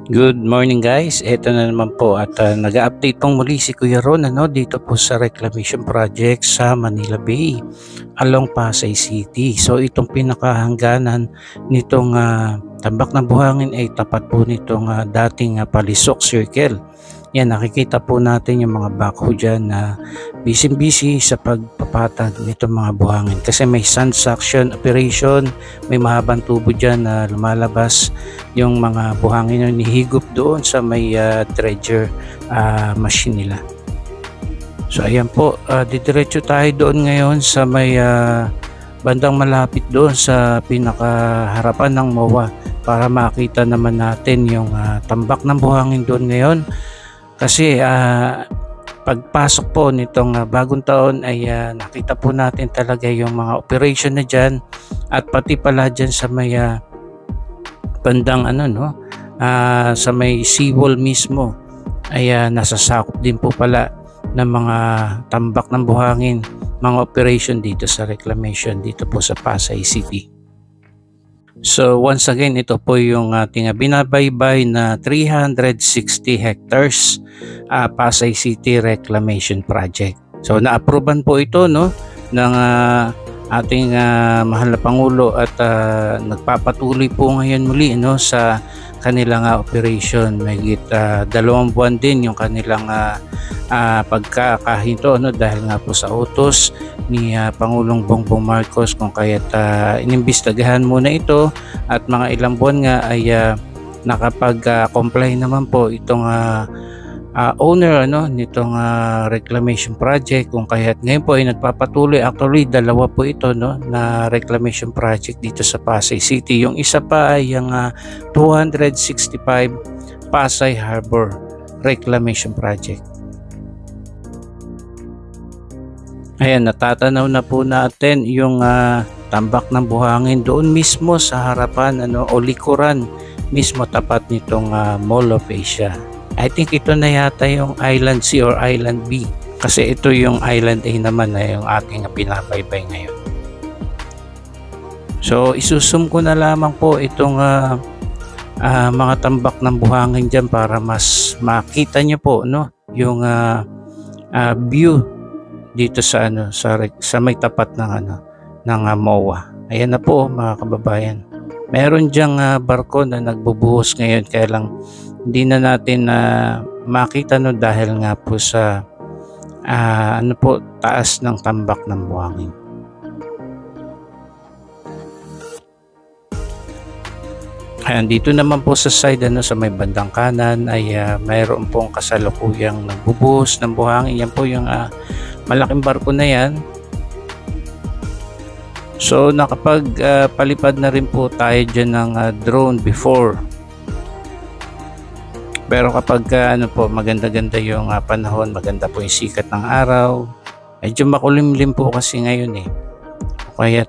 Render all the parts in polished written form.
Good morning guys, ito na naman po at nag-update pong muli si Kuya Ron dito po sa reclamation project sa Manila Bay along Pasay City. So itong pinakahangganan nitong tambak ng buhangin ay tapat po nitong dating Palisok Circle. Yan, nakikita po natin yung mga backhoe dyan na busy sa pagpapatag nitong mga buhangin kasi may sand suction operation, may mahabang tubo dyan na lumalabas yung mga buhangin na nihigop doon sa may dredger machine nila. So ayan po, didiretso tayo doon ngayon sa may bandang malapit doon sa pinakaharapan ng MOA para makita naman natin yung tambak ng buhangin doon ngayon. Kasi pagpasok po nitong bagong taon ay nakita po natin talaga yung mga operation na dyan at pati pala dyan sa may bandang sa may seawall mismo ay nasasakop din po pala ng mga tambak ng buhangin, mga operation dito sa reclamation dito po sa Pasay City. So once again, ito po yung ating binabaybay na 360 hectares Pasay City Reclamation Project. So na-approvean po ito ng ating mahal na Pangulo at nagpapatuloy po ngayon muli sa kanilang operation. Mahigit 2 buwan din yung kanilang pagkakahinto dahil nga po sa utos ni Pangulong Bongbong Marcos kung kaya't inimbestagahan muna ito at mga ilang buwan nga ay nakapag-comply naman po itong owner nitong reclamation project kung kaya't ngayon po ay nagpapatuloy. Actually dalawa po ito na reclamation project dito sa Pasay City. Yung isa pa ay yung 265 Pasay Harbor Reclamation Project. Ayan, natatanaw na po natin yung tambak ng buhangin doon mismo sa harapan o likuran mismo tapat nitong Mall of Asia. I think ito na yata yung Island C or Island B kasi ito yung Island A naman na yung ating pinabaybay ngayon. So isusum ko na lamang po itong mga tambak ng buhangin dyan para mas makita nyo po yung view dito sa may tapat ng MOA. Ayan na po mga kababayan. Meron diyang barko na nagbubuhos ngayon kaya lang hindi na natin makita dahil nga po sa taas ng tambak ng buhangin. Ayan, dito naman po sa side sa may bandang kanan ay mayroon pong kasalukuyang nagbubuhos ng buhangin. Yan po yung malaking barko na yan. So nakapagpalipad na rin po tayo dyan ng drone before. Pero kapag maganda-ganda yung panahon, maganda po yung sikat ng araw, medyo makulimlim po kasi ngayon Kaya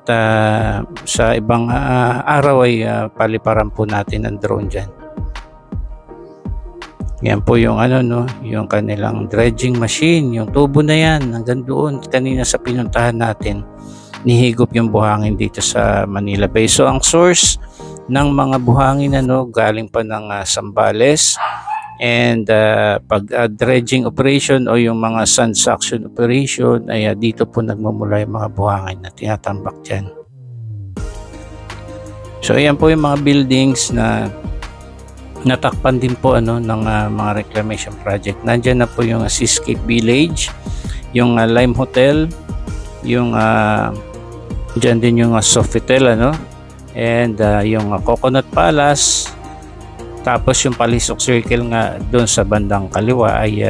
sa ibang araw ay paliparan po natin ng drone dyan. Yan po yung yung kanilang dredging machine, yung tubo na yan hanggang doon kanina sa pinuntahan natin, nihigop yung buhangin dito sa Manila Bay. So ang source ng mga buhangin galing pa ng Zambales, and pag dredging operation o yung mga sand suction operation ay dito po nagmumula yung mga buhangin na tinatambak dyan. So ayan po yung mga buildings na natakpan din po ng mga reclamation project. Nandyan na po yung Seascape Village, yung Lime Hotel, yung dyan din yung Sofitel and yung Coconut Palace. Tapos yung Palisok Circle nga doon sa bandang kaliwa ay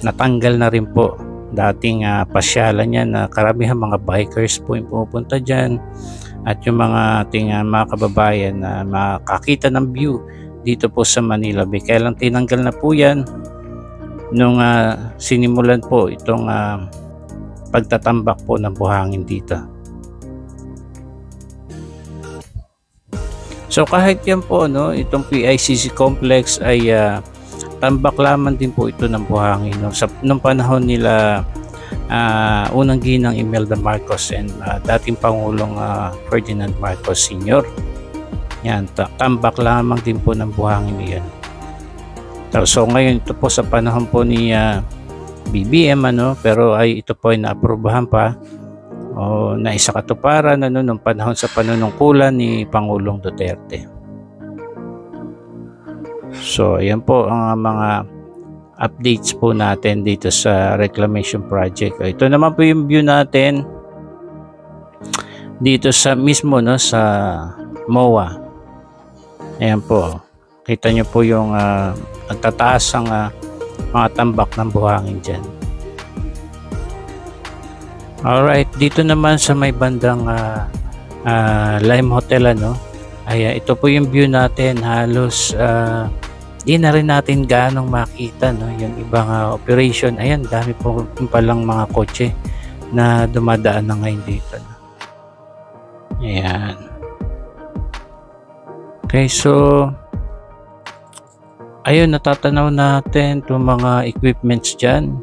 natanggal na rin po. Dating pasyalan yan na karamihan mga bikers po yung pupunta dyan at yung mga ating mga kababayan na makakita ng view dito po sa Manila Bay. Kaya lang tinanggal na po yan nung sinimulan po itong pagtatambak po ng buhangin dito. So kahit yan po itong PICC complex ay tambak lamang din po ito ng buhangin nung panahon nila unang ginang Imelda Marcos and dating Pangulong Ferdinand Marcos Sr. Yan, tambak lamang din po ng buhangin yan. So ngayon ito po sa panahon po ni BBM pero ito po ay naaprubahan pa o naisakatuparan nung panahon sa panunungkulan ni Pangulong Duterte. So ayan po ang mga updates po natin dito sa reclamation project. Ito naman po yung view natin dito sa mismo sa MOA. Ayan po, kita nyo po yung nagtataas ang mga tambak ng buhangin dyan. Alright, dito naman sa may bandang Lime Hotel ito po yung view natin. Halos di na rin natin ganong makita yung ibang operation. Ayan, dami po palang mga kotse na dumadaan na ngayon dito. Ayan. Okay, so ayun, natatanaw natin itong mga equipments dyan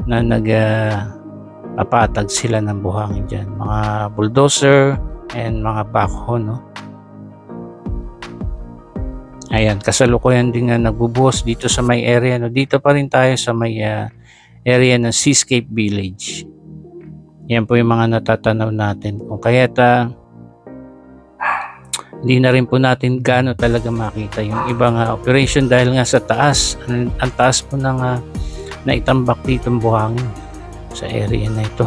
na nagpapatag sila ng buhangin dyan. Mga bulldozer and mga backhoe. Ayan, kasalukuyan din nga nagbubuhos dito sa may area. Dito pa rin tayo sa may area ng Seascape Village. Yan po yung mga natatanaw natin. Kung kaya't hindi na rin po natin gaano talaga makita yung ibang operation dahil nga sa taas. Ang taas po ng naitambak dito ang buhangin sa area na ito.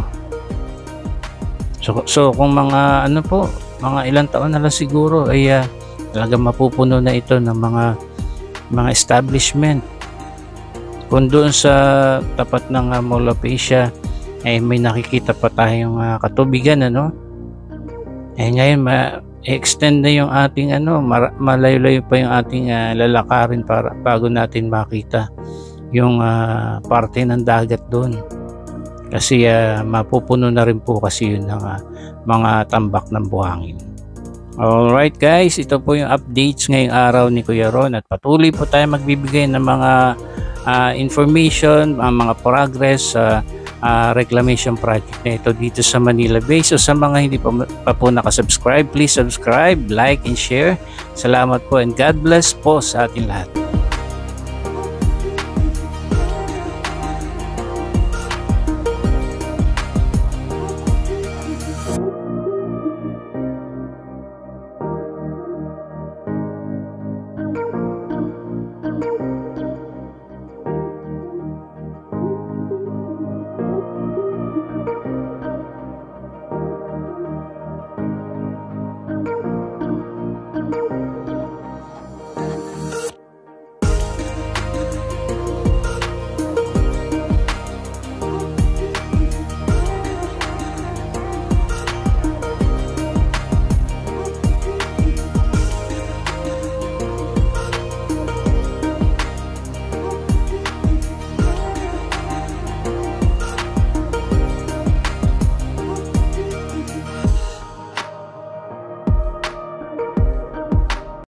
So kung mga mga ilang taon na lang siguro ay talaga mapupuno na ito ng mga establishment. Kung doon sa tapat ng Mall of Asia ay may nakikita pa tayong katubigan ngayon extend na yung ating malayo-layo pa yung ating lalakarin para bago natin makita yung parte ng dagat doon, kasi mapupuno na rin po kasi yun ng mga tambak ng buhangin. Alright guys, ito po yung updates ngayong araw ni Kuya Ron, at patuloy po tayo magbibigay ng mga information, mga progress sa reclamation project na ito dito sa Manila Bay. So sa mga hindi pa po nakasubscribe, please subscribe, like and share. Salamat po and God bless po sa ating lahat.